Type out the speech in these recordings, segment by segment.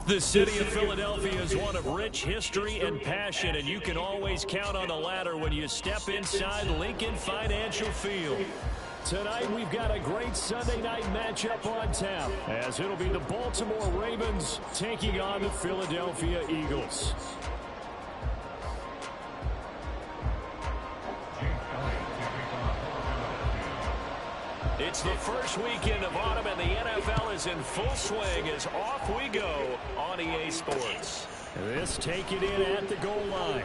The city of Philadelphia is one of rich history and passion, and you can always count on the latter when you step inside Lincoln Financial Field. Tonight, we've got a great Sunday night matchup on tap, as it'll be the Baltimore Ravens taking on the Philadelphia Eagles. It's the first weekend of autumn, and the NFL is in full swing as off we go on EA Sports. This take it in at the goal line.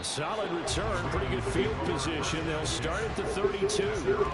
Solid return, pretty good field position. They'll start at the 32.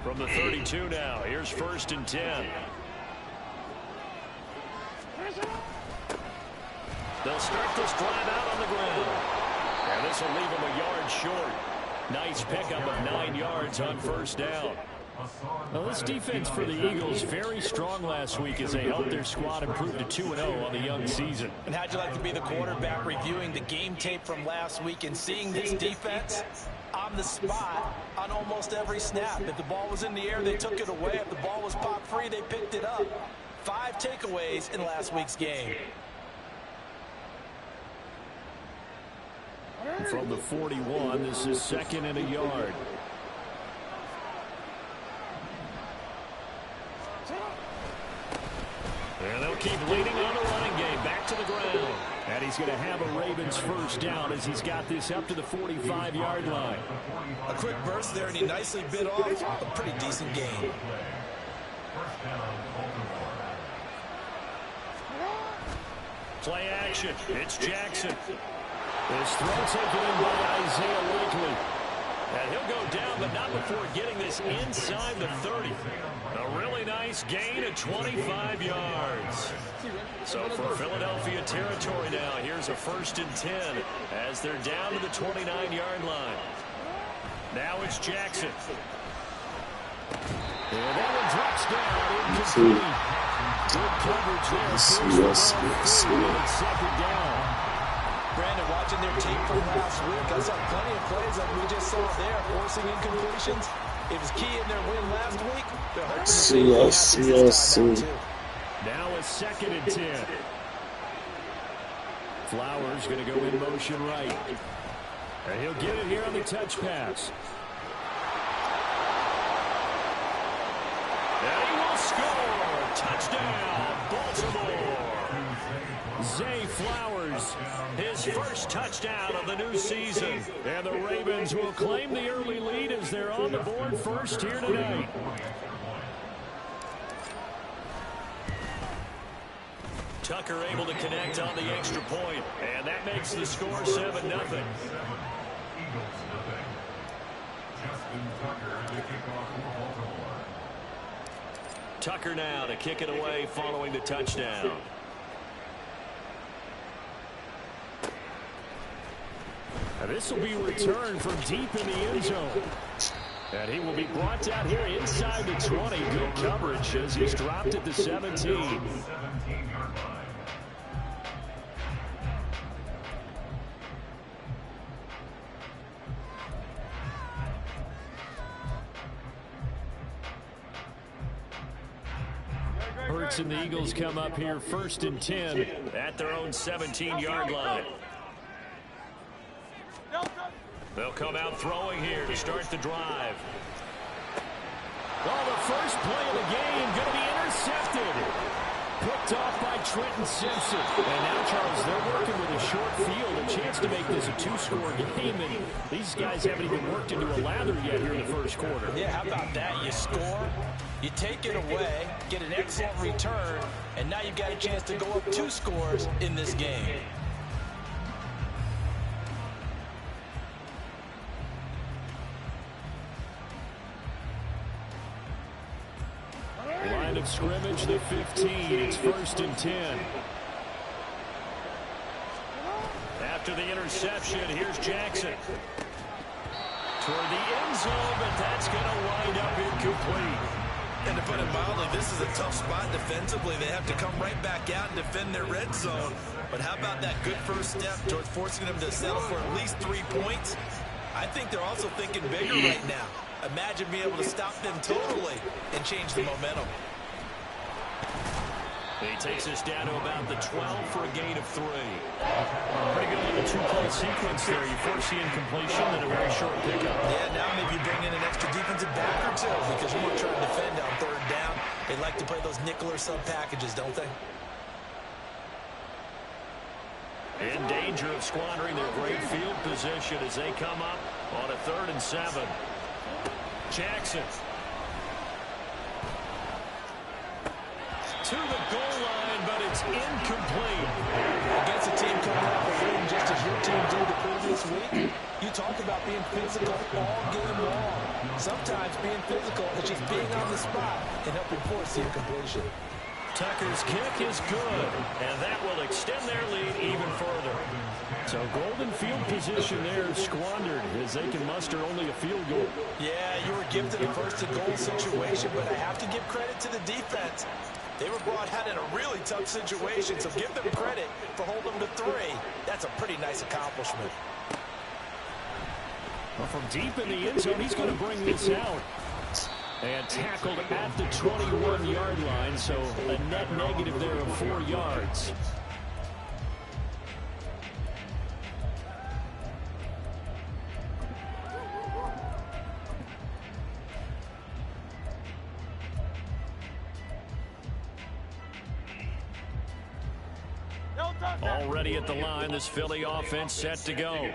From the 32 now, here's 1st and 10. They'll start this drive out on the ground. And this will leave them a yard short. Nice pickup of 9 yards on 1st down. Well, this defense for the Eagles very strong last week as they helped their squad improve to 2-0 on the young season. And how'd you like to be the quarterback reviewing the game tape from last week and seeing this defense on the spot on almost every snap? If the ball was in the air, they took it away. If the ball was popped free, they picked it up. 5 takeaways in last week's game. From the 41, this is 2nd and a yard. And they'll keep leading on the running game. Back to the ground. And he's going to have a Ravens 1st down as he's got this up to the 45-yard line. A quick burst there, and he nicely bit off a pretty decent gain. Play action. It's Jackson. This throw taken in by Isaiah Likely. And he'll go down, but not before getting this inside the 30. A really nice gain of 25 yards. So for Philadelphia territory now, here's a 1st and 10 as they're down to the 29-yard line. Now it's Jackson. And that one drops down. Incomplete. Good coverage there. Yes. 2nd down. Brandon, watching their tape from last week, I saw plenty of plays like we just saw there, forcing incompletions. It was key in their win last week. They're hoping to see this time too. Now a 2nd and 10. Flowers going to go in motion right. And he'll get it here on the touch pass. And he will score. Touchdown, Baltimore. Zay Flowers, his 1st touchdown of the new season. And the Ravens will claim the early lead as they're on the board first here tonight. Tucker able to connect on the extra point, and that makes the score 7-0. Tucker now to kick it away following the touchdown. This will be returned from deep in the end zone. And he will be brought down here inside the 20. Good coverage as he's dropped at the 17. Hurts and the Eagles come up here 1st and 10 at their own 17-yard line. They'll come out throwing here to start the drive. Oh, the first play of the game going to be intercepted. Picked off by Trenton Simpson. And now, Charles, they're working with a short field, a chance to make this a two-score game. And these guys haven't even worked into a lather yet here in the first quarter. Yeah, how about that? You score, you take it away, get an excellent return, and now you've got a chance to go up 2 scores in this game. Line of scrimmage, the 15. It's 1st and 10. After the interception, here's Jackson. Toward the end zone, but that's going to wind up incomplete. And to put it mildly, this is a tough spot defensively. They have to come right back out and defend their red zone. But how about that good first step towards forcing them to settle for at least 3 points? I think they're also thinking bigger right now. Imagine being able to stop them totally and change the momentum. He takes us down to about the 12 for a gain of 3. Pretty good little 2-play sequence there. You force the incompletion and a very short pickup. Yeah, now maybe bring in an extra defensive back or 2 because you want to try to defend on 3rd down. They like to play those nickel or sub packages, don't they? In danger of squandering their great field position as they come up on a 3rd and 7. Jackson. To the goal line, but it's incomplete. Against a team coming off a win just as your team did the previous week, you talk about being physical all game long. Sometimes being physical is just being on the spot and helping force the incompletion. Tucker's kick is good, and that will extend their lead even further. So golden field position there squandered as they can muster only a field goal. Yeah, you were gifted a first-and-goal situation, but I have to give credit to the defense. They were brought out in a really tough situation, so give them credit for holding them to 3. That's a pretty nice accomplishment. Well, from deep in the end zone, he's going to bring this out. And tackled at the 21-yard line, so a net negative there of 4 yards. Already at the line, this Philly offense set to go.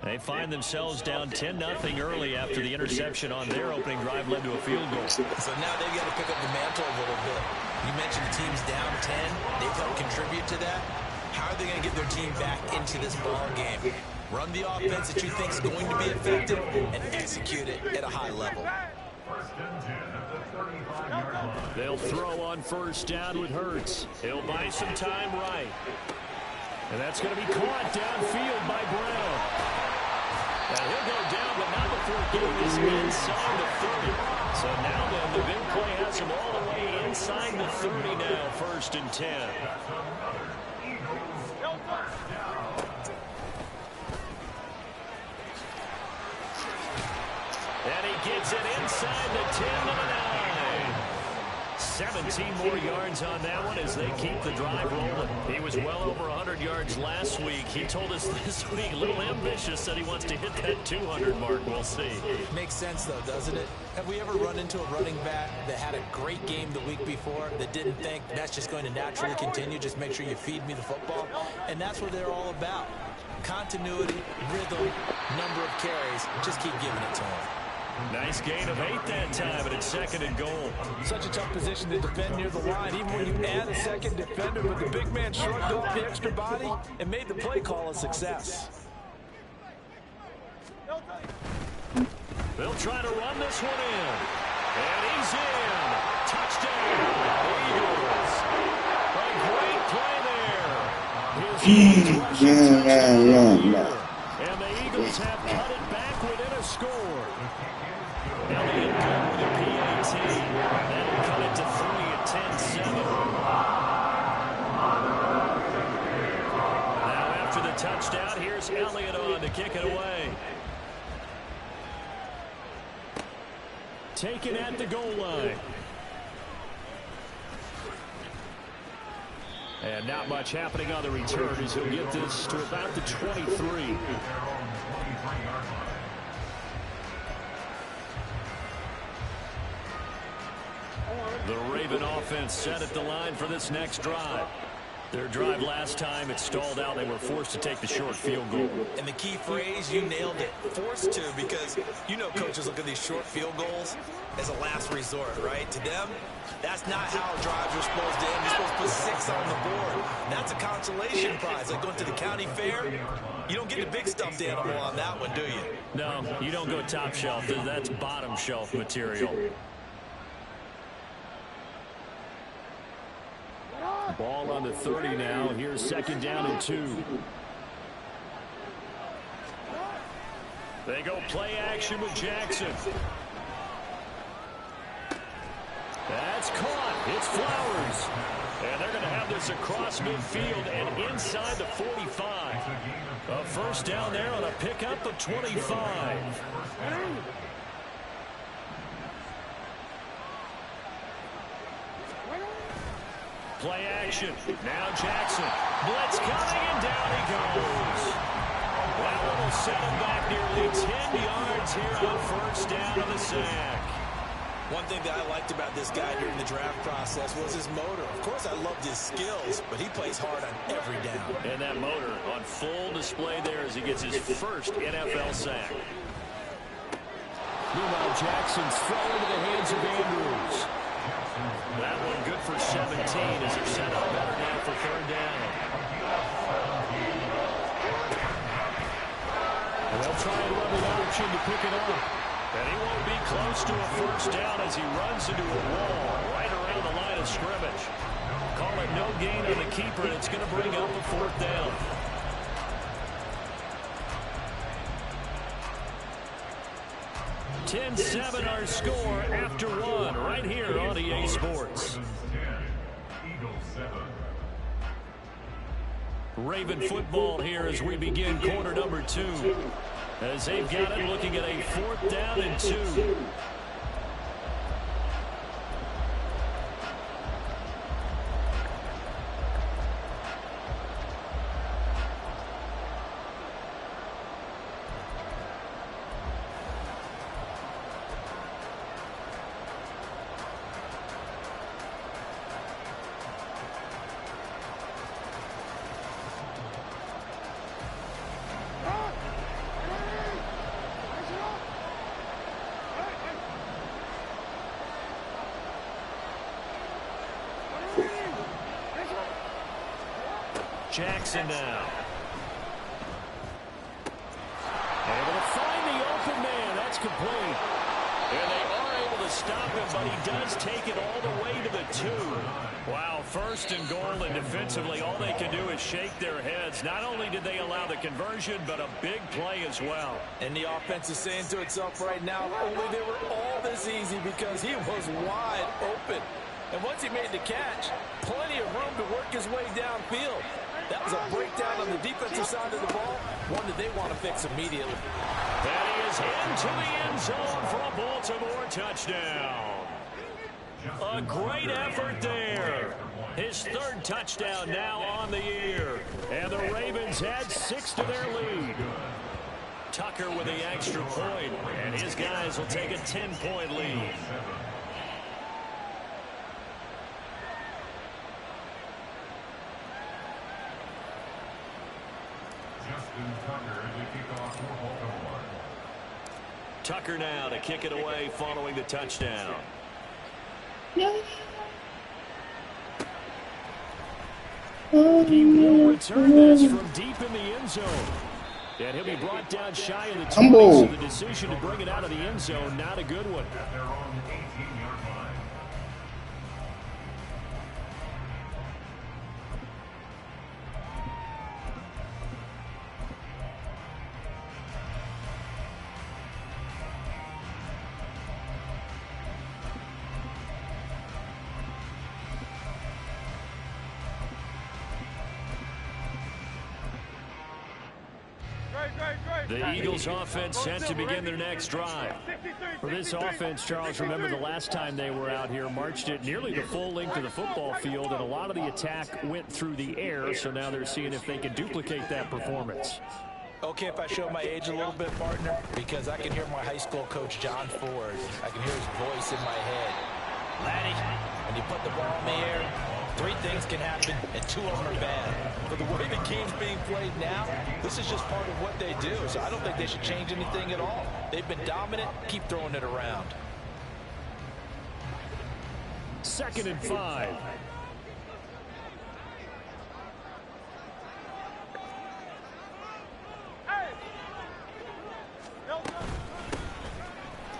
They find themselves down 10-0 early after the interception on their opening drive led to a field goal. So now they've got to pick up the mantle a little bit. You mentioned the team's down 10. They've helped contribute to that. How are they going to get their team back into this ball game? Run the offense that you think is going to be effective and execute it at a high level. They'll throw on 1st down with Hurts. He'll buy some time right. And that's going to be caught downfield by Brown. And he'll go down, but not before getting this inside the 30. So now then, the big play has him all the way inside the 30 now, 1st and 10. And he gets it inside the 10 to the 9. 17 more yards on that one as they keep the drive rolling. He was well over 100 yards last week. He told us this week, a little ambitious, that he wants to hit that 200 mark. We'll see. Makes sense, though, doesn't it? Have we ever run into a running back that had a great game the week before that didn't think that's just going to naturally continue? Just make sure you feed me the football. And that's what they're all about. Continuity, rhythm, number of carries. Just keep giving it to him. Nice gain of 8 that time, and it's 2nd and goal. Such a tough position to defend near the line, even when you add a second defender, but the big man shrugged off the extra body and made the play call a success. They'll try to run this one in. And he's in. Touchdown, Eagles. A great play there. And the Eagles have cut it back within a score. Elliott good with a PAT. That'll cut it to 3 at 10-7. Now after the touchdown, here's Elliott on to kick it away. Taken at the goal line. And not much happening on the return as he'll get this to about the 23. The Raven offense set at the line for this next drive. Their drive last time, it stalled out. They were forced to take the short field goal. And the key phrase, you nailed it. Forced to, because you know coaches look at these short field goals as a last resort, right? To them, that's not how drives are supposed to end. You're supposed to put 6 on the board. That's a consolation prize. Like going to the county fair, you don't get the big stuffed animal on that one, do you? No, you don't go top shelf. That's bottom shelf material. Ball on the 30 now. Here's second down and 2. They go play action with Jackson. That's caught. It's Flowers. And they're going to have this across midfield and inside the 45. A first down there on a pickup of 25. Play action. Now Jackson. Blitz coming, and down he goes. That one will set him back nearly 10 yards here on first down of the sack. One thing that I liked about this guy during the draft process was his motor. Of course, I loved his skills, but he plays hard on every down. And that motor on full display there as he gets his first NFL sack. Meanwhile, Jackson's throw into the hands of Andrews. That one good for 17 as they're set up better now for third down. They'll try and run the option to pick it up. And he won't be close to a first down as he runs into a wall right around the line of scrimmage. Call it no gain on the keeper, and it's going to bring up a fourth down. (10-7) our score after one right here on EA Sports. Raven football here as we begin quarter number 2. As they've got it looking at a fourth down and 2. Jackson now. Able to find the open man. That's complete. And they are able to stop him, but he does take it all the way to the 2. Wow, first and goal, and defensively all they can do is shake their heads. Not only did they allow the conversion, but a big play as well. And the offense is saying to itself right now, only they were all this easy because he was wide open. And once he made the catch, plenty of room to work his way downfield. That was a breakdown on the defensive side of the ball, one that they want to fix immediately. And he is into the end zone for a Baltimore touchdown. A great effort there. His third touchdown now on the year. And the Ravens had 6 to their lead. Tucker with the extra point, and his guys will take a 10-point lead. Tucker now to kick it away following the touchdown. He will return this from deep in the end zone. And he'll be brought down shy of the 20, so the decision to bring it out of the end zone, not a good one. The Eagles offense set to begin their next drive. For this offense, Charles, remember the last time they were out here, marched it nearly the full length of the football field, and a lot of the attack went through the air, so now they're seeing if they can duplicate that performance. Okay, if I show my age a little bit, partner, because I can hear my high school coach, John Ford. I can hear his voice in my head. Laddie, when you put the ball in the air, 3 things can happen, and 2 of them are bad. But the way the game's being played now, this is just part of what they do. So I don't think they should change anything at all. They've been dominant. Keep throwing it around. 2nd and 5.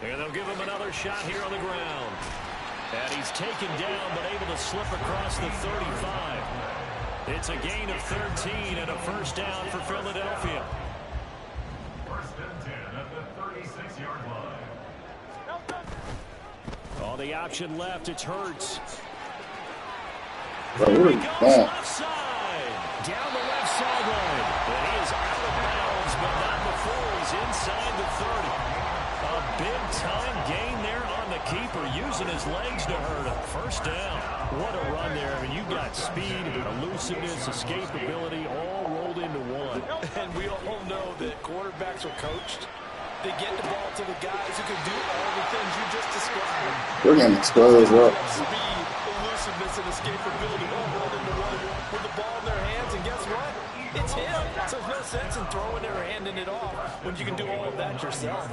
And they'll give him another shot here on the ground. And he's taken down, but able to slip across the 35. It's a gain of 13 and a first down for Philadelphia. 1st and 10 at the 36-yard line. On the option left, it's Hurts. Bro, Here what he is goes that? left side. Down the left sideline. And he is out of bounds, but not before he's inside the 30. A big-time gain there on the keeper, using his legs to hurt him. First down. What a run there. I mean, you've got speed, elusiveness, escapability, all rolled into one. And we all know that quarterbacks are coached. They get the ball to the guys who can do all the things you just described. We're going to explode up. Speed, elusiveness, and escapability all rolled into one with the ball in their hands. And guess what? It's him. So there's no sense in throwing it or handing it off when you can do all of that yourself.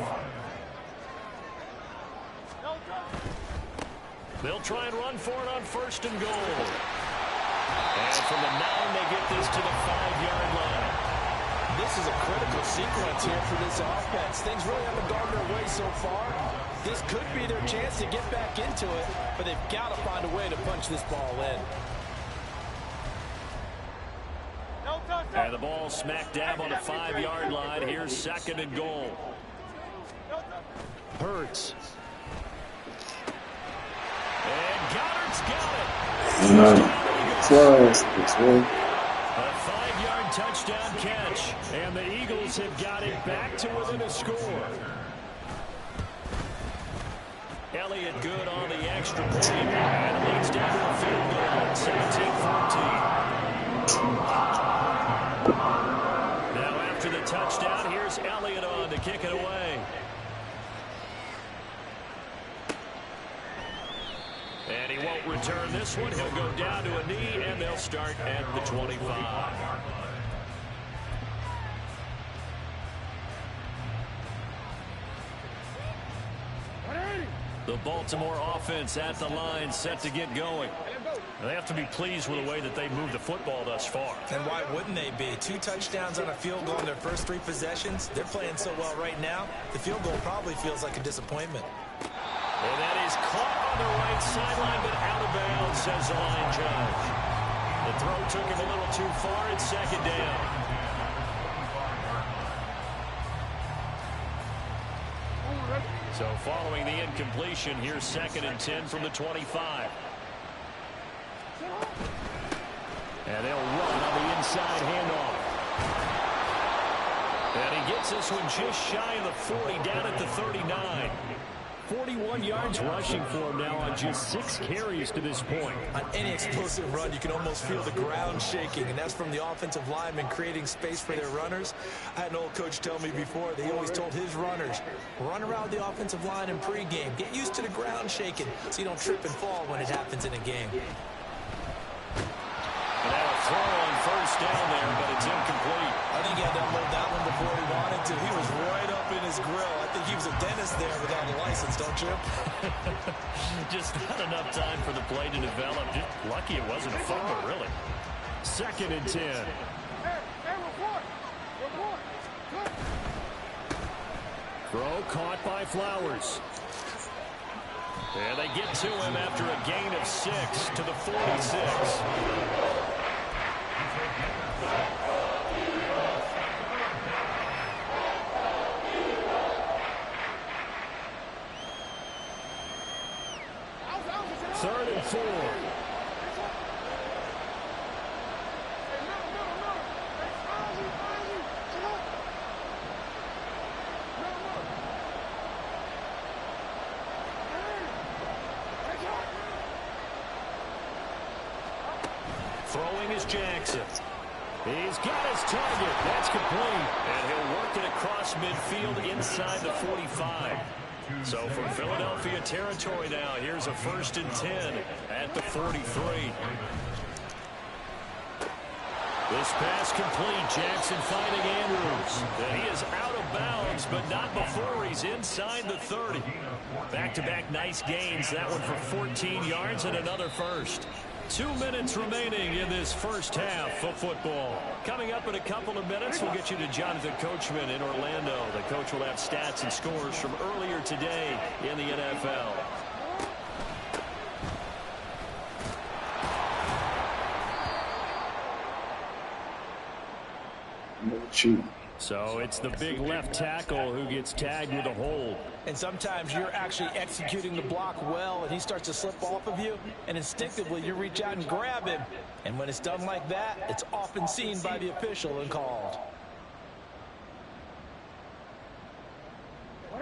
They'll try and run for it on 1st and goal. And from the 9, they get this to the 5-yard line. This is a critical sequence here for this offense. Things really haven't gone their way so far. This could be their chance to get back into it, but they've got to find a way to punch this ball in. And the ball smack dab on the 5-yard line. Here's 2nd and goal. Hurts. And Goddard's got it. Close. It's one. A 5-yard touchdown catch. And the Eagles have got it back to within a score. Elliott good on the extra point. And it leads down to a field goal. 17-14. Now after the touchdown, here's Elliott on to kick it away. And he won't return this one. He'll go down to a knee, and they'll start at the 25. The Baltimore offense at the line, set to get going. They have to be pleased with the way that they moved the football thus far. And why wouldn't they be? 2 touchdowns on a field goal in their first 3 possessions. They're playing so well right now, the field goal probably feels like a disappointment. And that is caught on the right sideline, but out of bounds, says the line judge. The throw took him a little too far. It's 2nd down. So following the incompletion, here's 2nd and 10 from the 25. And they'll run on the inside handoff. And he gets this one just shy of the 40, down at the 39. 41 yards rushing for him now on just 6 carries to this point. On any explosive run, you can almost feel the ground shaking, and that's from the offensive linemen creating space for their runners. I had an old coach tell me before that he always told his runners, run around the offensive line in pregame. Get used to the ground shaking so you don't trip and fall when it happens in a game. And now a throw on 1st down there, but it's incomplete. I think he had to unload that one before he wanted to. He was right up in his grill. I think he was a dentist there without a license, don't you? Just not enough time for the play to develop. Just lucky it wasn't a fumble, really. 2nd and 10. Throw caught by Flowers. And they get to him after a gain of 6 to the 46. Third and 4. Throwing is Jackson. He's got his target. That's complete. And he'll work it across midfield inside the 45. So from Philadelphia territory now, here's a 1st and 10 at the 43. This pass complete. Jackson finding Andrews. And he is out of bounds, but not before he's inside the 30. Back-to-back nice gains. That one for 14 yards and another first. 2 minutes remaining in this first half of football. Coming up in a couple of minutes, we'll get you to Jonathan Coachman in Orlando. The coach will have stats and scores from earlier today in the NFL. So it's the big left tackle who gets tagged with a hold. And sometimes you're actually executing the block well, and he starts to slip off of you, and instinctively you reach out and grab him. And when it's done like that, it's often seen by the official and called.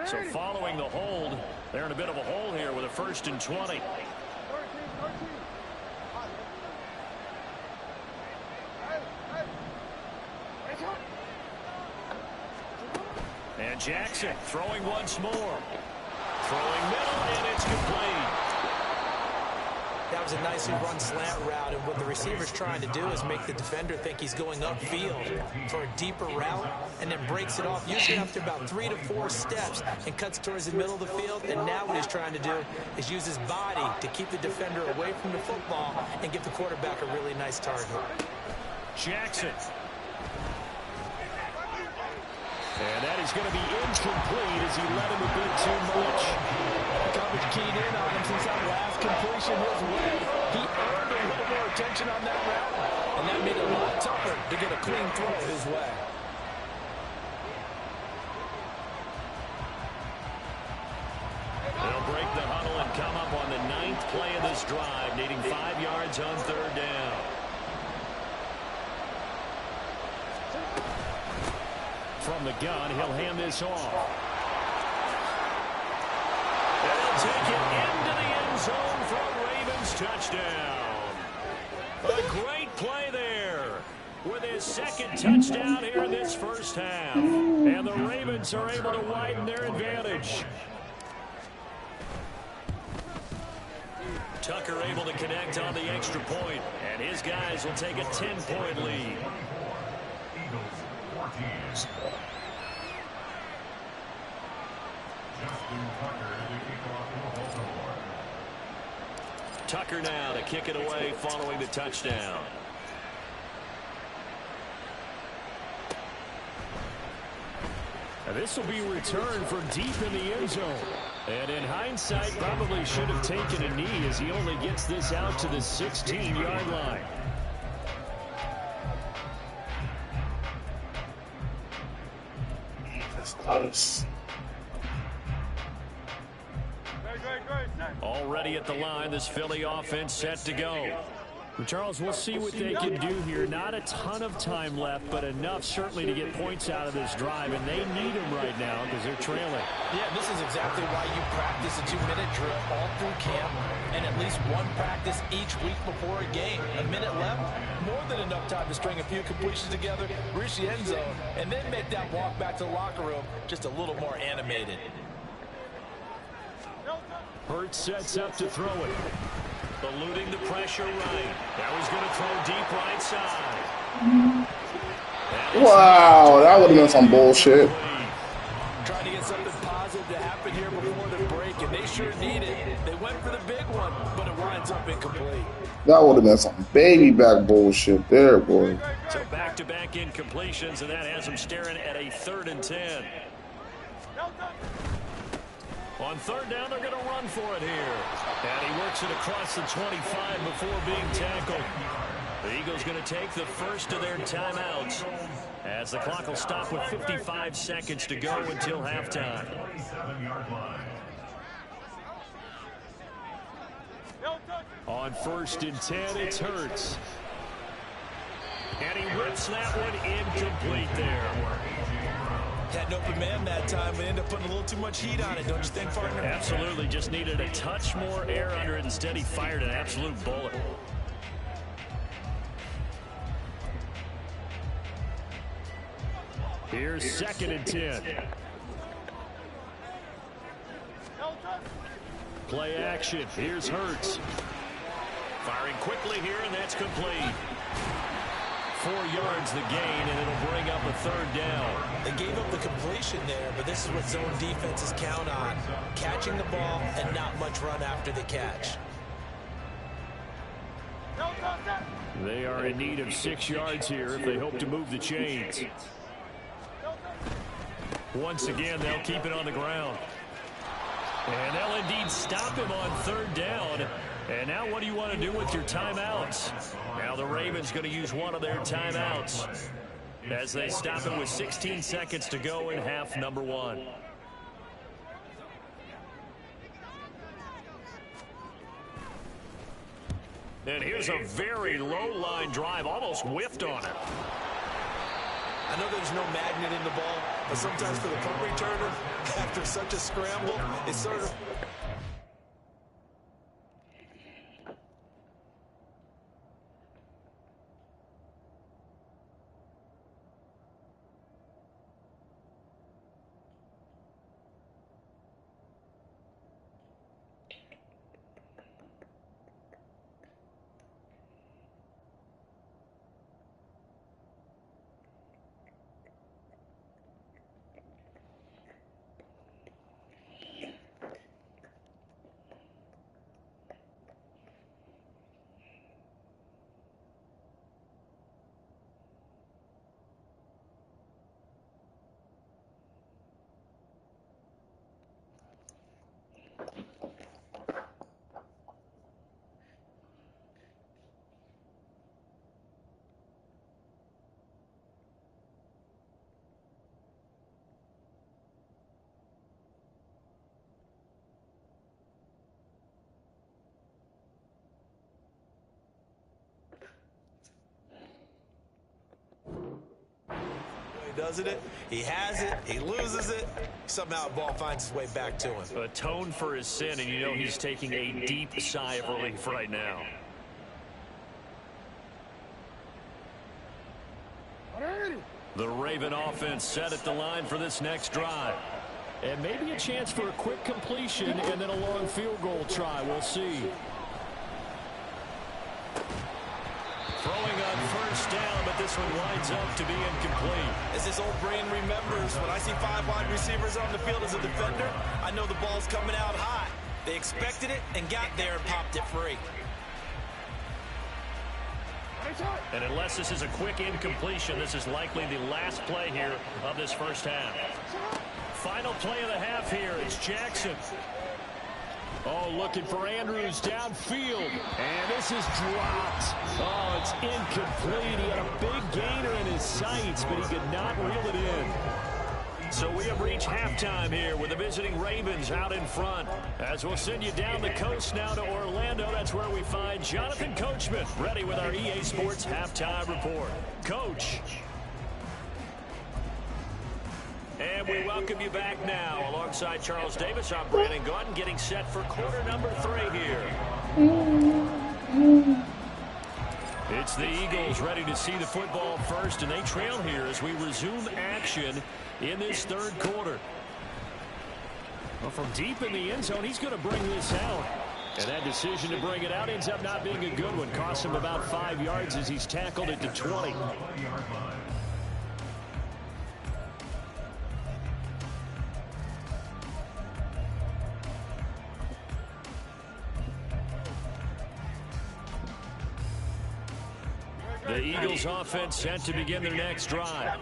So following the hold, they're in a bit of a hole here with a 1st and 20. And Jackson throwing once more. Throwing middle, and it's complete. That was a nicely run slant route, and what the receiver's trying to do is make the defender think he's going upfield for a deeper route, and then breaks it off, usually after about 3 to 4 steps, and cuts towards the middle of the field. And now what he's trying to do is use his body to keep the defender away from the football and give the quarterback a really nice target. Jackson. And that is going to be incomplete as he led him a bit too much. Coverage keyed in on him since that last completion his way. He earned a little more attention on that route, and that made it a lot tougher to get a clean throw his way. They'll break the huddle and come up on the 9th play of this drive, needing 5 yards on 3rd down. From the gun, he'll hand this off. They'll take it into the end zone for a Ravens touchdown. A great play there with his 2nd touchdown here in this first half. And the Ravens are able to widen their advantage. Tucker able to connect on the extra point, and his guys will take a 10-point lead. Tucker now to kick it away following the touchdown. Now this will be returned from deep in the end zone. And in hindsight, probably should have taken a knee as he only gets this out to the 16-yard line. That's close. Already at the line, this Philly offense set to go. Charles, we'll see what they can do here. Not a ton of time left, but enough certainly to get points out of this drive, and they need them right now because they're trailing. Yeah, this is exactly why you practice a 2-minute drill all through camp and at least one practice each week before a game. A minute left, more than enough time to string a few completions together, reach the end zone, and then make that walk back to the locker room just a little more animated. Hurts sets up to throw it. Eluding the pressure right. That was going to throw deep right side. Wow, that would have been some bullshit. Trying to get something positive to happen here before the break, and they sure need it. They went for the big one, but it winds up incomplete. That would have been some baby back bullshit there, boy. So back-to-back incompletions, and that has them staring at a 3rd and 10. On 3rd down, they're going to run for it here. And he works it across the 25 before being tackled. The Eagles going to take the first of their timeouts as the clock will stop with 55 seconds to go until halftime. On 1st and 10, it's Hurts. And he rips that one incomplete there. Had an open man that time, but ended up putting a little too much heat on it, don't you think, partner? Absolutely. Just needed a touch more air under it. Instead, he fired an absolute bullet. Here's 2nd and 10. Play action. Here's Hurts. Firing quickly here, and that's complete. 4 yards the gain, and it'll bring up a third down. They gave up the completion there, but this is what zone defenses count on. Catching the ball and not much run after the catch. They are in need of 6 yards here if they hope to move the chains. Once again, they'll keep it on the ground. And they'll indeed stop him on third down. And now what do you want to do with your timeouts? Now the Ravens going to use one of their timeouts as they stop it with 16 seconds to go in half number 1. And here's a very low line drive, almost whiffed on it. I know there's no magnet in the ball, but sometimes for the punt returner, after such a scramble, it's sort of... Doesn't it? He has it. He loses it. Somehow the ball finds its way back to him. Atone for his sin, and you know he's taking a deep sigh of relief right now. The Raven offense set at the line for this next drive. And maybe a chance for a quick completion and then a long field goal try. We'll see. Throwing on first down, but this one winds up to be incomplete. As his old brain remembers, when I see 5 wide receivers on the field as a defender, I know the ball's coming out hot. They expected it and got there and popped it free. And unless this is a quick incompletion, this is likely the last play here of this first half. Final play of the half here. It's Jackson. Oh, looking for Andrews downfield. And this is dropped. Oh, it's incomplete. He had a big gainer in his sights, but he could not reel it in. So we have reached halftime here with the visiting Ravens out in front. As we'll send you down the coast now to Orlando. That's where we find Jonathan Coachman ready with our EA Sports Halftime Report. Coach. And we welcome you back now. Alongside Charles Davis, I'm Brandon Gordon, getting set for quarter number 3 here. It's the Eagles ready to see the football first, and they trail here as we resume action in this third quarter. Well, from deep in the end zone, he's going to bring this out. And that decision to bring it out ends up not being a good one. Costs him about 5 yards as he's tackled at the 20. The Eagles offense set to begin their next drive.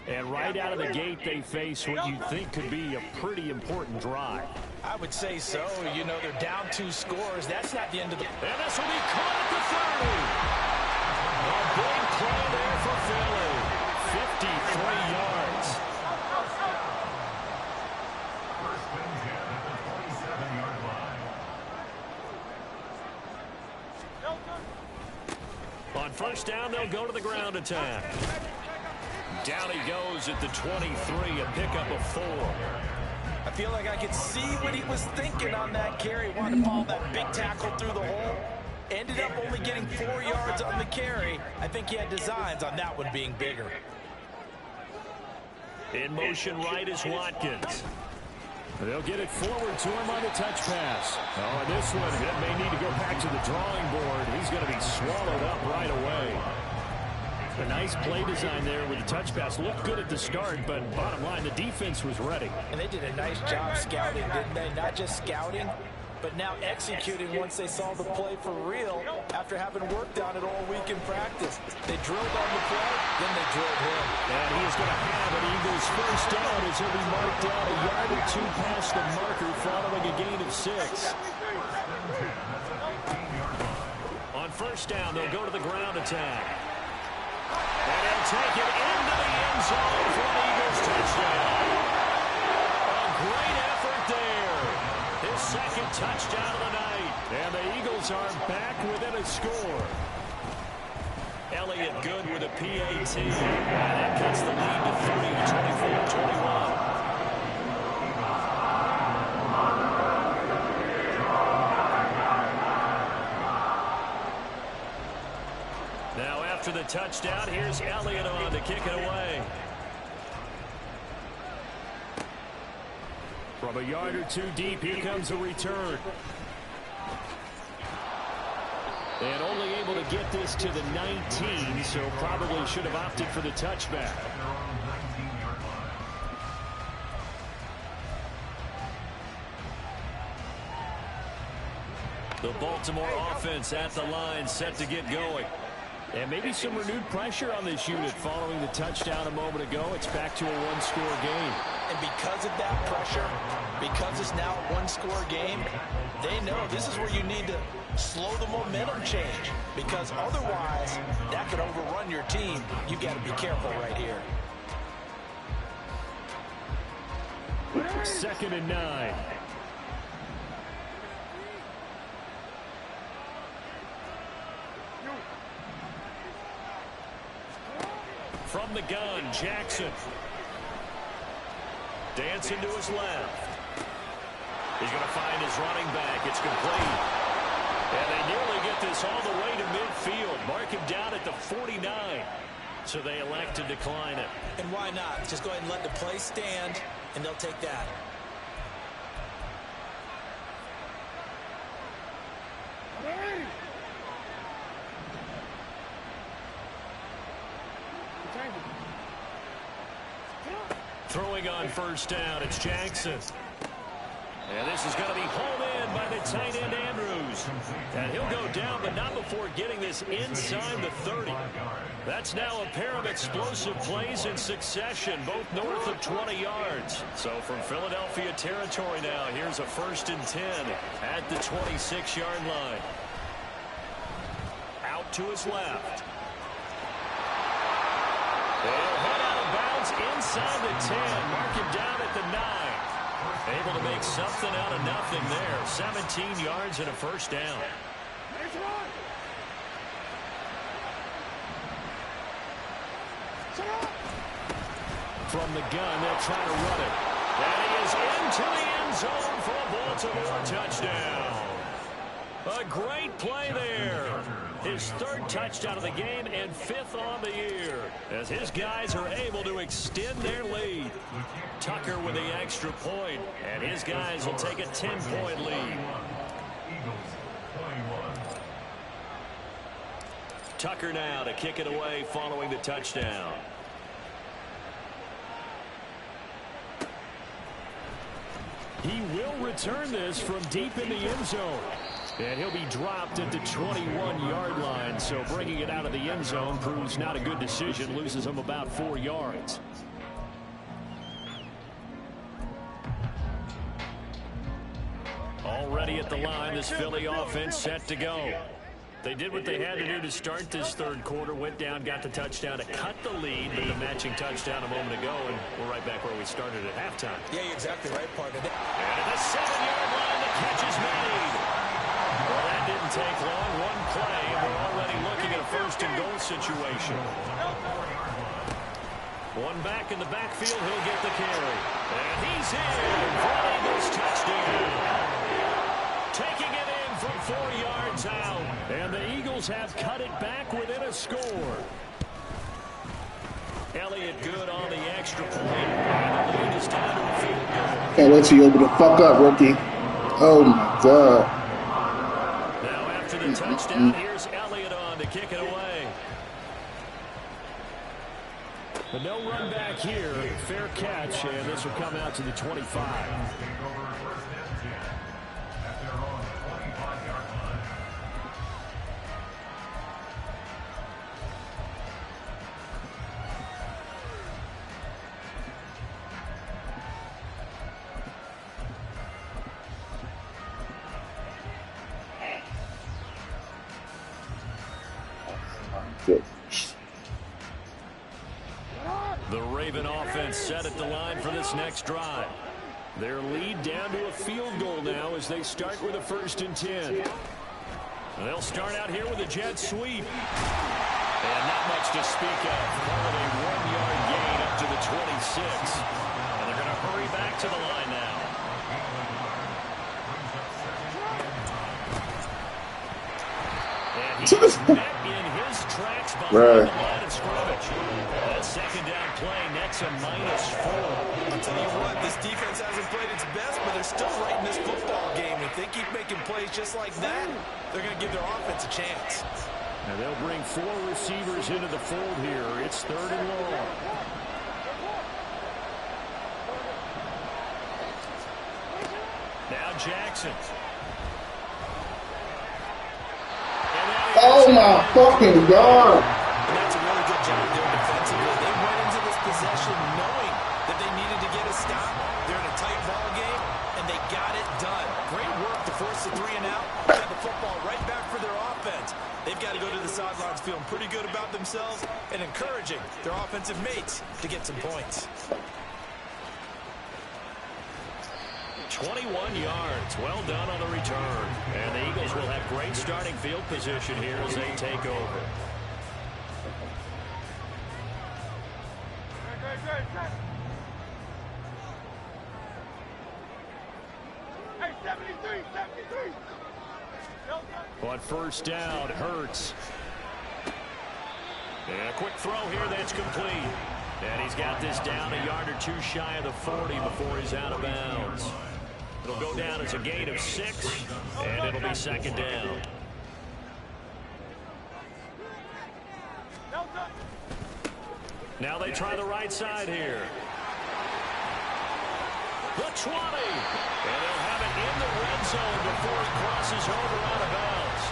And right out of the gate, they face what you think could be a pretty important drive. I would say so. You know, they're down 2 scores. That's not the end of the... And this will be caught at the 30. A big play there for Philly. 53 yards. First and 10 at the 27-yard line. On first down, they'll go to the ground attack. Down he goes at the 23, a pickup of 4. I feel like I could see what he was thinking on that carry. Wanted to follow that big tackle through the hole. Ended up only getting 4 yards on the carry. I think he had designs on that one being bigger. In motion right is Watkins. They'll get it forward to him on the touch pass. Oh, and this one, it may need to go back to the drawing board. He's going to be swallowed up right away. A nice play design there with the touch pass. Looked good at the start, but bottom line, the defense was ready. And they did a nice job scouting, didn't they? Not just scouting, but now executing once they saw the play for real after having worked on it all week in practice. They drilled on the play, then they drilled him. And he is going to have an Eagles first down as he'll be marked down a yard or two past the marker following a gain of 6. On first down, they'll go to the ground attack. And he'll take it into the end zone for an Eagles touchdown. A great effort there. His second touchdown of the night. And the Eagles are back within a score. Elliott good with a PAT. And that cuts the lead to 30, 24-21. Now after the touchdown, here's Elliott on to kick it away. From a yard or two deep, here comes a return. And only able to get this to the 19, so probably should have opted for the touchback. The Baltimore offense at the line, set to get going. And maybe some renewed pressure on this unit following the touchdown a moment ago. It's back to a one-score game. And because of that pressure, because it's now a one-score game, they know this is where you need to slow the momentum change. Because otherwise, that could overrun your team. You've got to be careful right here. 2nd and 9. From the gun, Jackson. Dancing to his left. He's going to find his running back. It's complete. And they nearly get this all the way to midfield. Mark him down at the 49. So they elect to decline it. And why not? Just go ahead and let the play stand, and they'll take that. Throwing on first down, it's Jackson. And this is going to be hauled in by the tight end Andrews. And he'll go down, but not before getting this inside the 30. That's now a pair of explosive plays in succession, both north of 20 yards. So from Philadelphia territory now, here's a 1st and 10 at the 26-yard line. Out to his left. They'll head out of bounds inside the 10. Mark him down at the 9. Able to make something out of nothing there. 17 yards and a first down. From the gun, they'll try to run it. And he is into the end zone for a Baltimore touchdown. A great play there. His 3rd touchdown of the game and 5th on the year, as his guys are able to extend their lead. Tucker with the extra point, and his guys will take a 10-point lead. Tucker now to kick it away following the touchdown. He will return this from deep in the end zone. And he'll be dropped at the 21-yard line, so bringing it out of the end zone proves not a good decision, loses him about 4 yards. Already at the line, this Philly offense set to go. They did what they had to do to start this 3rd quarter, went down, got the touchdown to cut the lead, but the matching touchdown a moment ago, and we're right back where we started at halftime. Yeah, you're exactly right, partner. And at the 7-yard line, the catch is made. Well, that didn't take long. One play, and we're already looking at a 1st and goal situation. One back in the backfield, he'll get the carry. And he's in for an Eagles touchdown. Taking it in from 4 yards out. And the Eagles have cut it back within a score. Elliott good on the extra point. And the lead is down to a field goal. Can't wait till you open the fuck up, rookie. Oh my god. Now after the touchdown, here's Elliott on to kick it away. But no run back here. Fair catch, and this will come out to the 25. The Raven offense set at the line for this next drive. Their lead down to a field goal now as they start with a 1st and 10. They'll start out here with a jet sweep. And not much to speak of. Call it a 1-yard gain up to the 26. And they're going to hurry back to the line now. And he was met in his tracks behind the line of scrimmage. That 2nd down play nets a -4. I'll tell you what, this defense hasn't played its best, but they're still right in this football game. If they keep making plays just like that, they're going to give their offense a chance. And they'll bring 4 receivers into the fold here. It's 3rd and long. Now Jackson. Oh my fucking god. And that's a really good job there defensively. They went into this possession knowing that they needed to get a stop. They're in a tight ball game, and they got it done. Great work to force the 3 and out. Got the football right back for their offense. They've got to go to the sidelines feeling pretty good about themselves and encouraging their offensive mates to get some points. 21 yards. Well done on the return. And the Eagles will have great starting field position here as they take over. Hey, 73. On 1st down, Hurts. And a quick throw here that's complete. And he's got this down a yard or 2 shy of the 40 before he's out of bounds. It'll go down as a gain of 6, and it'll be 2nd down. Now they try the right side here. The 20. And they'll have it in the red zone before he crosses over out of bounds.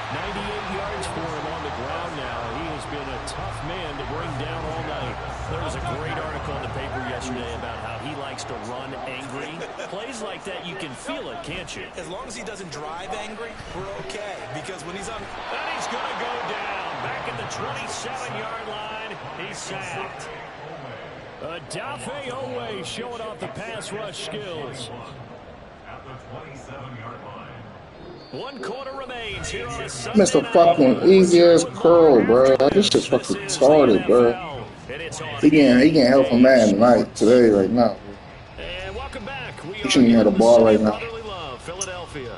98 yards for him on the ground now. He has been a tough man to bring down all night. There was a great article in the paper yesterday about how he likes to run angry. Plays like that, you can feel it, can't you? As long as he doesn't drive angry, we're okay. Because when he's on... And he's going to go down. Back at the 27-yard line. He's sacked. Adafe Owe showing off the pass rush skills. At the 27-yard line. 1 quarter remains here on a Sunday Missed a night. fucking easy ass curl, bro. This shit's fucking retarded, bro. He getting help from Madden tonight, today, right now. And welcome back. He shouldn't have the ball right now. Philadelphia.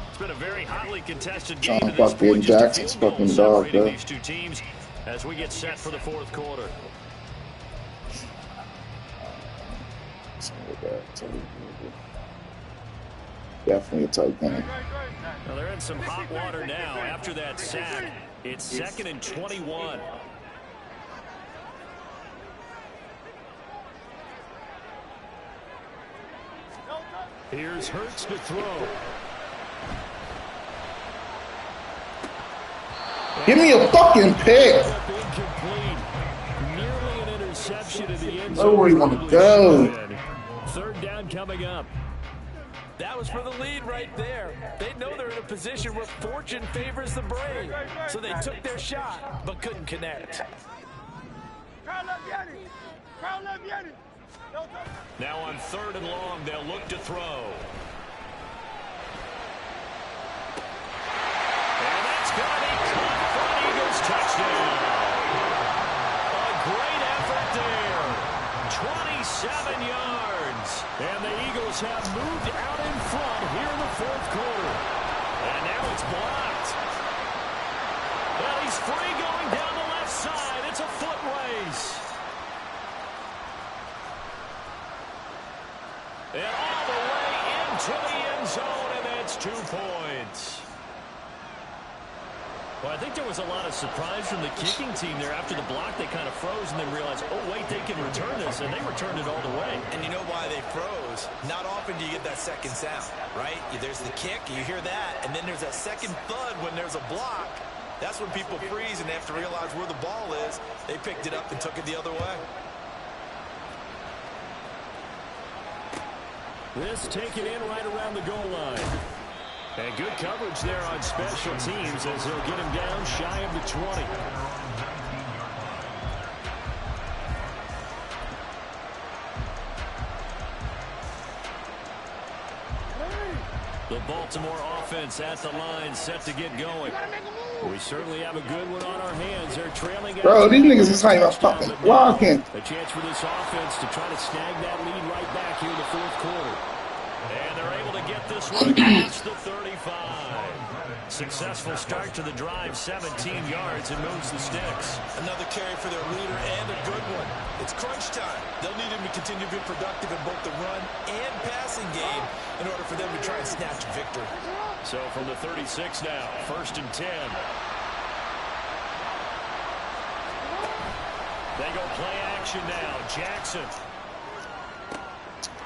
It's been a very hotly contested Trying game. to fuck with Jackson's fucking dog, bro. These 2 teams as we get set for the 4th quarter. Definitely a tight game. Well, they're in some hot water now after that sack. It's 2nd and 21. Here's Hurts to throw. Give me a fucking pick. Incomplete. Nearly an interception in the end Know zone. where you want to go. 3rd down coming up. That was for the lead right there. They know they're in a position where fortune favors the brave. So they took their shot, but couldn't connect. Now on 3rd and long, they'll look to throw. And that's going to be caught for an Eagles touchdown. A great effort there. 27 yards. And the Eagles have moved out in front here in the 4th quarter. And now it's blocked. Well, he's free going down the left side. It's a foot race. to the end zone, and that's 2 points. Well, I think there was a lot of surprise from the kicking team there. After the block, they kind of froze and then realized, oh, wait, they can return this, and they returned it all the way. And you know why they froze? Not often do you get that second sound, right? There's the kick, you hear that, and then there's that second thud when there's a block. That's when people freeze and they have to realize where the ball is. They picked it up and took it the other way. This taken in right around the goal line. And good coverage there on special teams as they'll get him down shy of the 20. The Baltimore offense at the line, set to get going. We certainly have a good one on our hands. They're trailing. Bro, these niggas is not even fucking blocking. A chance for this offense to try to snag that lead right back here in the fourth quarter. And they're able to get this one across the 35. Successful start to the drive, 17 yards, and moves the sticks. Another carry for their leader and a good one. It's crunch time. They'll need him to continue to be productive in both the run and passing game in order for them to try and snatch victory. So from the 36 now, 1st and 10. They go play action now. Jackson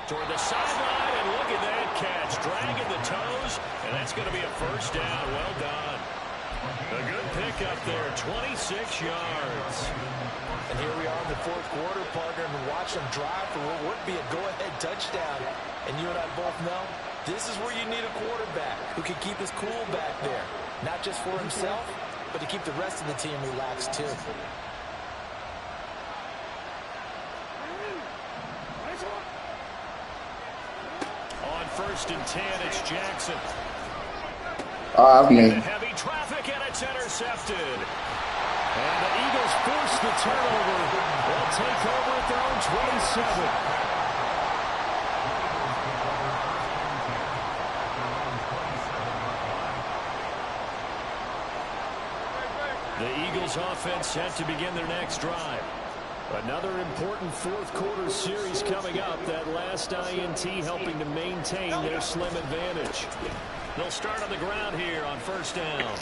toward the sideline, and look at that catch. Dragging the toes, and that's going to be a first down. Well done. A good pickup there, 26 yards. And here we are in the fourth quarter, partner, and watch them drive for what would be a go-ahead touchdown. And you and I both know this is where you need a quarterback who can keep his cool back there. Not just for himself, but to keep the rest of the team relaxed too. On 1st and 10, it's Jackson. Man. Heavy traffic, and it's intercepted. And the Eagles force the turnover. They'll take over at their own 27. The Eagles offense set to begin their next drive. Another important fourth quarter series coming up. That last INT helping to maintain their slim advantage. They'll start on the ground here on 1st down.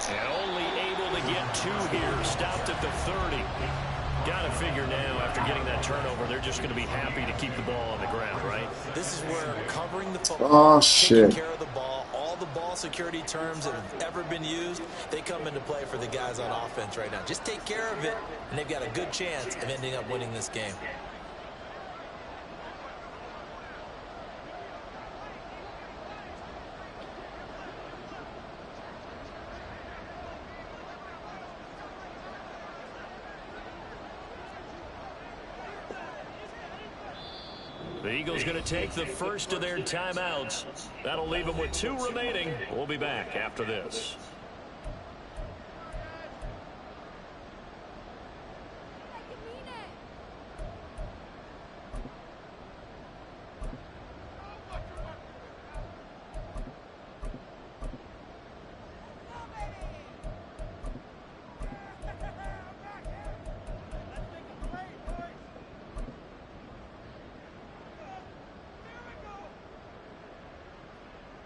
And only able to get 2 here. Stopped at the 30. Got to figure now, after getting that turnover, they're just going to be happy to keep the ball on the ground, right? This is where covering the football, shit. taking care of the ball, all the ball security terms that have ever been used, they come into play for the guys on offense right now. Just take care of it, and they've got a good chance of ending up winning this game. The Eagles going to take the first of their timeouts. That'll leave them with 2 remaining. We'll be back after this.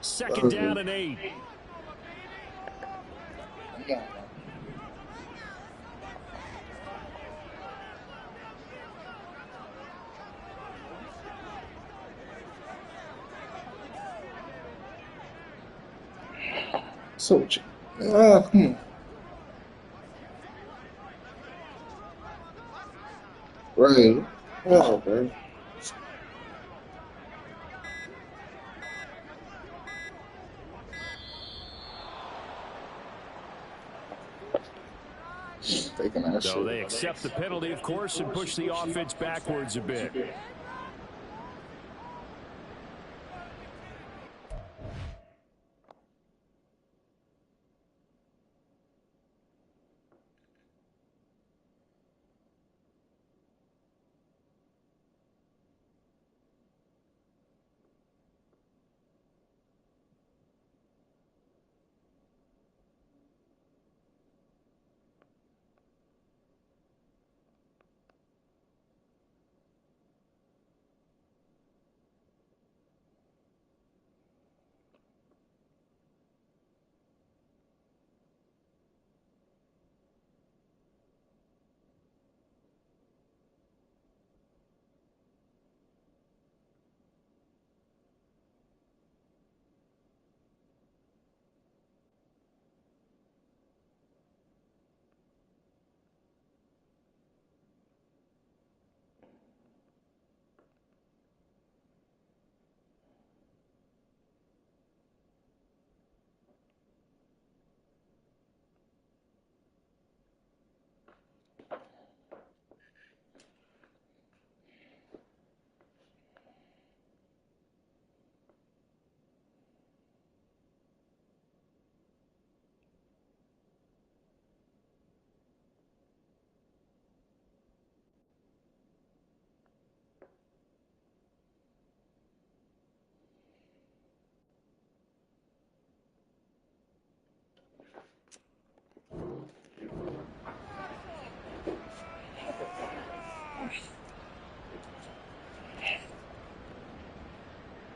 Second down and 8. So, Right. Oh, man. Taking that So shit. they accept the penalty, of course, and push the offense backwards a bit.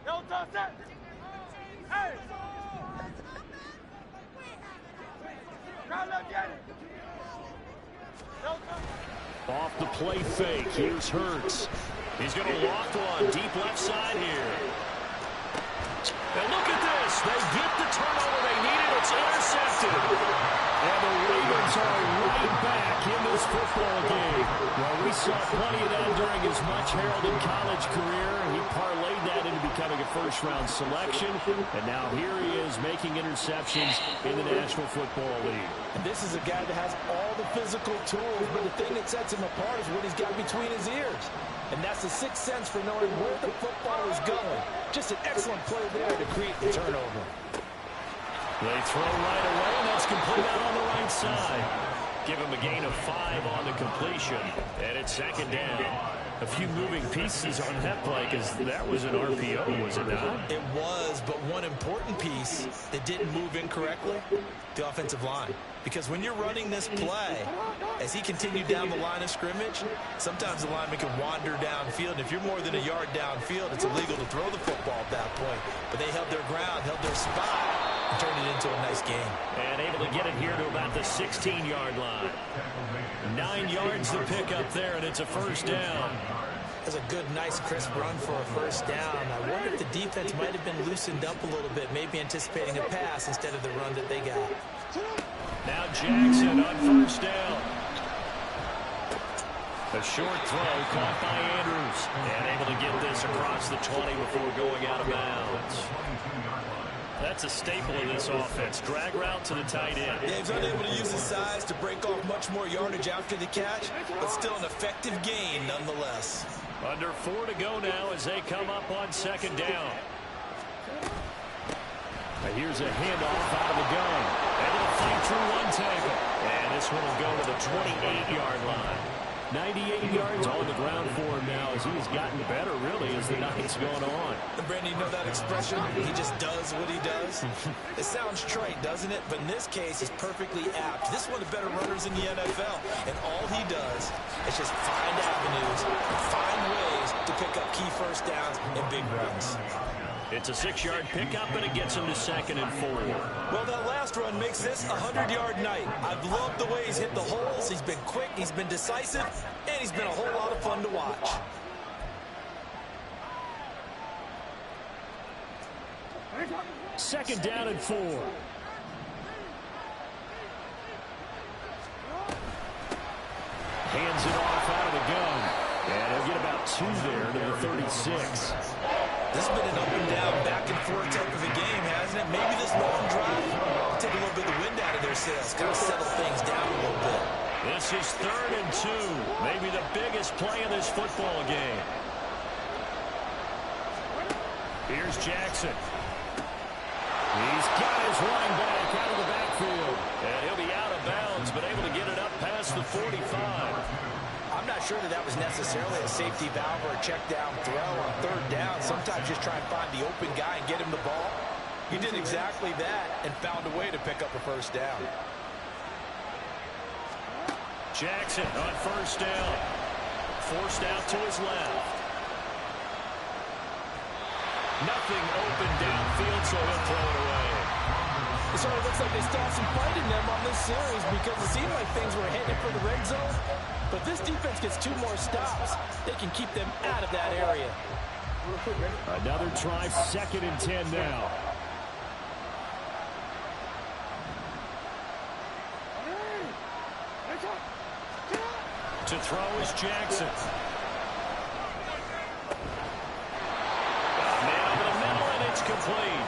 No toss it. Hey. Crowd left, get it. No toss. Off the play fake. Here's Hurts. He's going to loft one deep left side here. And look at this. They get the turnover they needed. It's intercepted. And the Ravens are right back in this football game. Well, we saw plenty of that during his much-heralded college career. He parlayed that into becoming a first-round selection. And now here he is making interceptions in the National Football League. And this is a guy that has all the physical tools, but the thing that sets him apart is what he's got between his ears. And that's the sixth sense for knowing where the football is going. Just an excellent play there to create the turnover. They throw right away, and that's complete out on the right side. Give him a gain of 5 on the completion, and it's second down. A few moving pieces on that play because that was an RPO, was it not? It was, but one important piece that didn't move incorrectly, the offensive line. Because when you're running this play, as he continued down the line of scrimmage, sometimes the lineman can wander downfield. And if you're more than a yard downfield, it's illegal to throw the football at that point. But they held their ground, held their spot, and turned it into a nice game. And able to get it here to about the 16-yard line. 9 yards to pick up there, and it's a first down. That's a good, nice, crisp run for a first down. I wonder if the defense might have been loosened up a little bit, maybe anticipating a pass instead of the run that they got. Now Jackson on first down. A short throw caught by Andrews. And able to get this across the 20 before going out of bounds. That's a staple of this offense. Drag route to the tight end. Yeah, he's unable to use his size to break off much more yardage after the catch, but still an effective gain nonetheless. Under 4 to go now as they come up on second down. Here's a handoff out of the gun. Able to fight through one tackle. And this one will go to the 28-yard line. 98 yards on the ground for him now as he's gotten better, really, as the night's going on. And Brandon, you know that expression? He just does what he does. It sounds trite, doesn't it? But in this case, it's perfectly apt. This is one of the better runners in the NFL. And all he does is just find avenues, find ways to pick up key first downs and big runs. It's a 6-yard pickup, and it gets him to 2nd and 4. Well, that last run makes this a 100-yard night. I've loved the way he's hit the holes. He's been quick, he's been decisive, and he's been a whole lot of fun to watch. Second down and 4. Hands it off out of the gun. And he'll get about 2 there to the 36. This has been an up and down, back and forth type of a game, hasn't it? Maybe this long drive will take a little bit of the wind out of their sails, kind of settle things down a little bit. This is 3rd and 2, maybe the biggest play of this football game. Here's Jackson. He's got his running back out of the backfield. And he'll be out of bounds, but able to get it up past the 45. I'm not sure that was necessarily a safety valve or a check down throw on 3rd down. Sometimes just try and find the open guy and get him the ball. He did exactly that and found a way to pick up a first down. Jackson on first down. Forced out to his left. Nothing open downfield, so he'll throw it away. It sort of looks like they still have some fight in them on this series because it seemed like things were headed for the red zone. But this defense gets 2 more stops. They can keep them out of that area. Another try, 2nd and 10 now. To throw is Jackson. Man over the middle, and it's complete.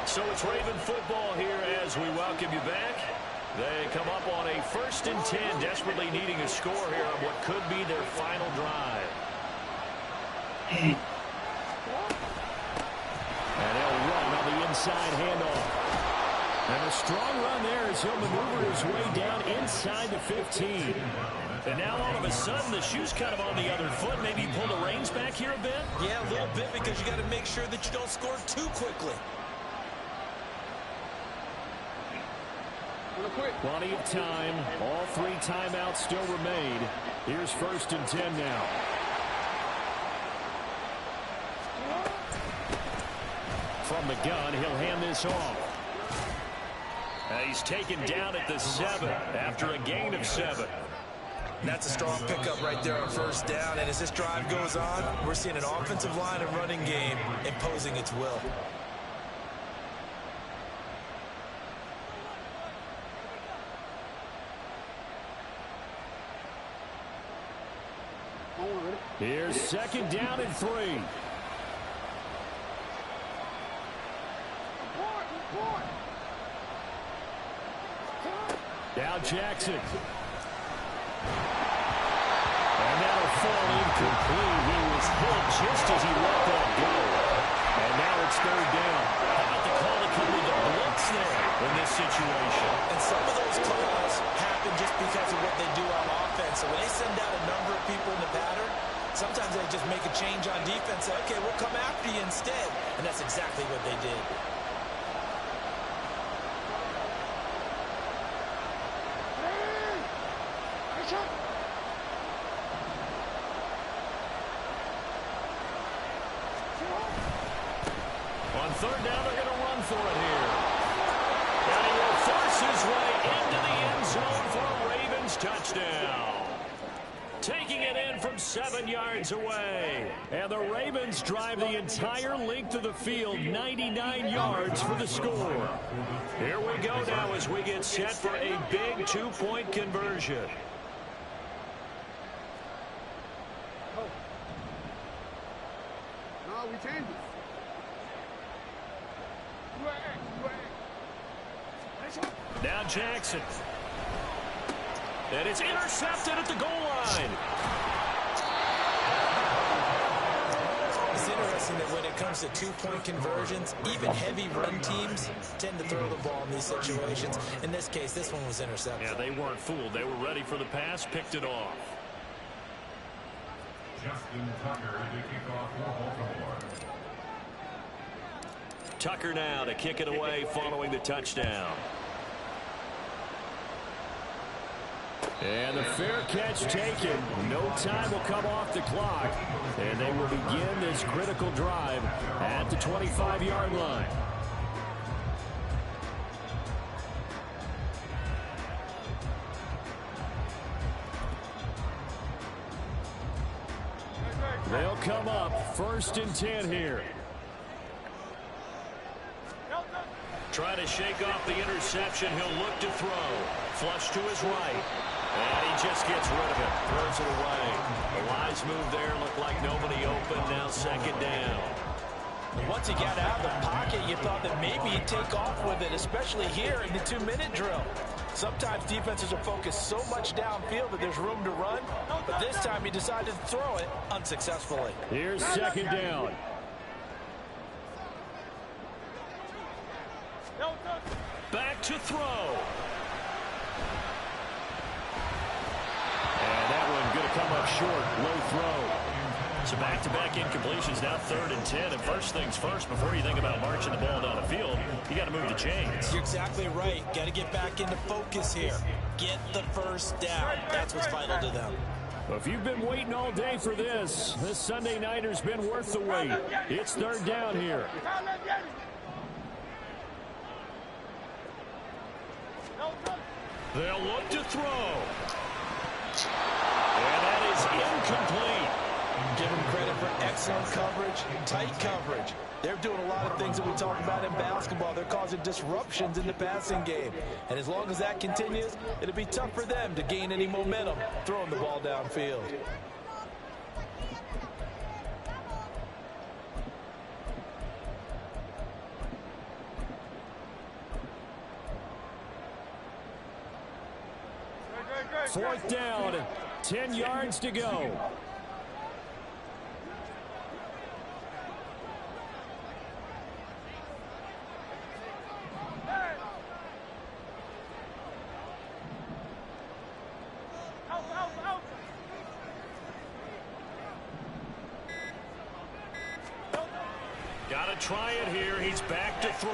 So it's Raven football here as we welcome you back. They come up on a 1st and 10, desperately needing a score here on what could be their final drive. And they'll run on the inside handoff. And a strong run there as he'll maneuver his way down inside the 15. And now all of a sudden the shoe's kind of on the other foot. Maybe he pulled the reins back here a bit? Yeah, a little bit because you got to make sure that you don't score too quickly. Plenty of time. All 3 timeouts still remain. Here's 1st and 10 now. From the gun, he'll hand this off. He's taken down at the 7 after a gain of 7. That's a strong pickup right there on 1st down. And as this drive goes on, we're seeing an offensive line and running game imposing its will. Here's 2nd down and 3. Now Jackson. And that'll fall incomplete. He was hit just as he let that go. And now it's 3rd down. How about the call to come with a blitz there in this situation? And some of those calls happen just because of what they do on offense. So when they send out a number of people in the pattern, sometimes they just make a change on defense. Say, okay, we'll come after you instead. And that's exactly what they did. On 3rd down, they're going to run for it here. And he will force his way into the end zone for a Ravens touchdown. Taking it in from 7 yards away. And the Ravens drive the entire length of the field, 99 yards for the score. Here we go now as we get set for a big 2-point conversion. No, we changed it. Now Jackson. And it's intercepted at the goal line. It's interesting that when it comes to 2-point conversions, even heavy run teams tend to throw the ball in these situations. In this case, this one was intercepted. Yeah, they weren't fooled. They were ready for the pass, picked it off. Justin Tucker to kick off for Baltimore. Tucker now to kick it away following the touchdown. And the fair catch taken. No time will come off the clock. And they will begin this critical drive at the 25-yard line. They'll come up 1st and 10 here. Trying to shake off the interception. He'll look to throw. Flush to his right. And he just gets rid of it. Throws it away. A wise move there. Looked like nobody open. Now 2nd down. And once he got out of the pocket, you thought that maybe he'd take off with it, especially here in the 2-minute drill. Sometimes defenses are focused so much downfield that there's room to run. But this time he decided to throw it unsuccessfully. Here's 2nd down. Back to throw. And that one going to come up short. Low throw. So back-to-back incompletions, now 3rd and 10. And first things first, before you think about marching the ball down the field, you got to move the chains. You're exactly right. Got to get back into focus here. Get the 1st down. That's what's vital to them. Well, if you've been waiting all day for this Sunday nighter's been worth the wait. It's 3rd down here. They'll look to throw. And that is incomplete. Give them credit for excellent coverage, tight coverage. They're doing a lot of things that we talk about in basketball. They're causing disruptions in the passing game. And as long as that continues, it'll be tough for them to gain any momentum throwing the ball downfield. Fourth down, 10 yards to go. Got to try it here. He's back to throw.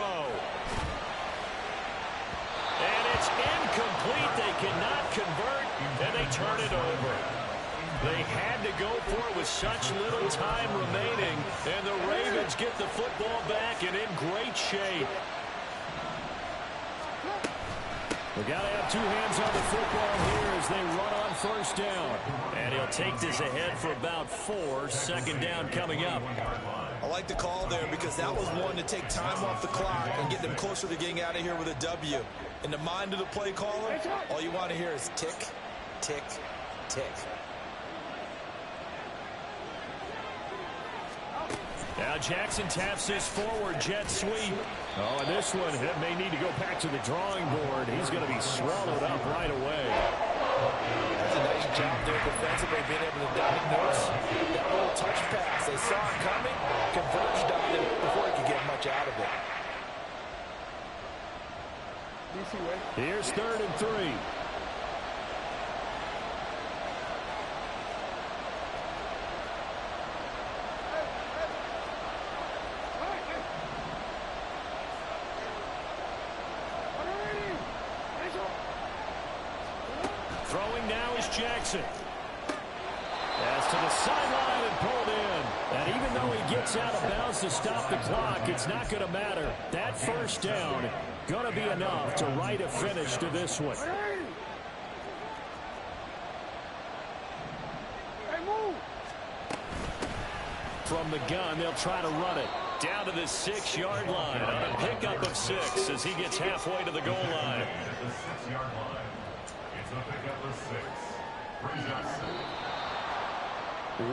And it's incomplete. incomplete. They cannot convert, and they turn it over. They had to go for it with such little time remaining, and the Ravens get the football back and in great shape. We got to have two hands on the football here as they run on first down. And he'll take this ahead for about 4. Second down coming up. I like the call there because that was one to take time off the clock and get them closer to getting out of here with a W. In the mind of the play caller, all you want to hear is tick, tick, tick. Now Jackson taps this forward jet sweep. Oh, and this one may need to go back to the drawing board. He's going to be swallowed up right away. That's a nice job there defensively, being able to diagnose that little touch pass. They saw it coming, converged on it before he could get much out of it. Here's 3rd and 3. Throwing now is Jackson. Pass to the sideline and pulled in. And even though he gets out of bounds to stop the clock, it's not going to matter. That first down going to be enough to write a finish to this one. From the gun, they'll try to run it. Down to the 6-yard line on a pickup of 6 as he gets halfway to the goal line. The 6-yard line. It's a pickup of 6. Brings up 6.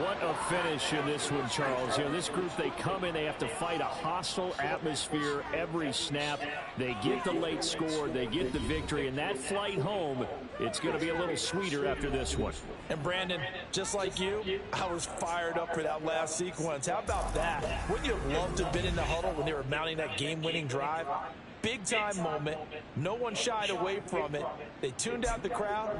What a finish in this one, Charles. You know, this group, they come in, they have to fight a hostile atmosphere every snap. They get the late score, they get the victory, and that flight home, it's going to be a little sweeter after this one. And Brandon, just like you, I was fired up for that last sequence. How about that? Wouldn't you have loved to have been in the huddle when they were mounting that game-winning drive? Big-time moment. No one shied away from it. They tuned out the crowd.